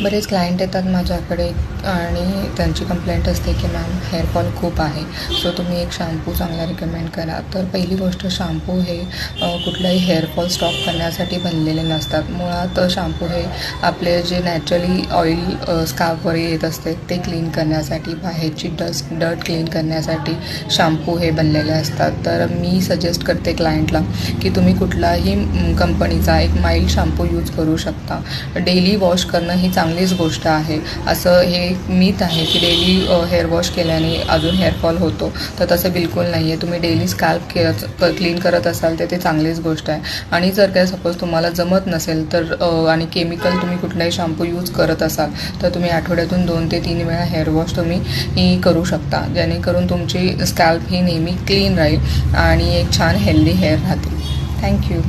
बरेच क्लायंट येतात माझ्याकडे आणि त्यांची कंप्लेंट असते की मॅम हेअरफॉल खूप आहे, सो तुम्ही एक शॅम्पू चांगला रिकमेंड करा. तर पहिली गोष्ट, शॅम्पू हे कुठलाही हेअरफॉल स्टॉप करण्यासाठी बनलेले नसतात. मुळात शॅम्पू हे आपले जे नॅचरली ऑइल स्कार्फवर येत असते ते क्लीन करण्यासाठी, बाहेरची डर्ट क्लीन करण्यासाठी शॅम्पू हे बनलेले असतात. तर मी सजेस्ट करते क्लायंटला की तुम्ही कुठलाही कंपनीचा एक माइल्ड शॅम्पू यूज करू शकता. डेली वॉश करणं ही चांगलीच गोष्ट आहे. असं हे मिथ आहे की डेली हेअर वॉश केल्याने अजून हेअरफॉल होतो, तर तसं बिलकुल नाही आहे. तुम्ही डेली स्कॅल्प क्लीन करत असाल तर ते चांगलीच गोष्ट आहे. आणि जर काय सपोज तुम्हाला जमत नसेल तर आणि केमिकल तुम्ही कुठलाही शॅम्पू यूज करत असाल तर तुम्ही आठवड्यातून 2 ते 3 वेळा हेअर वॉश तुम्ही करू शकता, जेणेकरून तुमची स्कॅल्प ही नेहमी क्लीन राहील आणि एक छान हेल्दी हेअर राहतील. थँक्यू.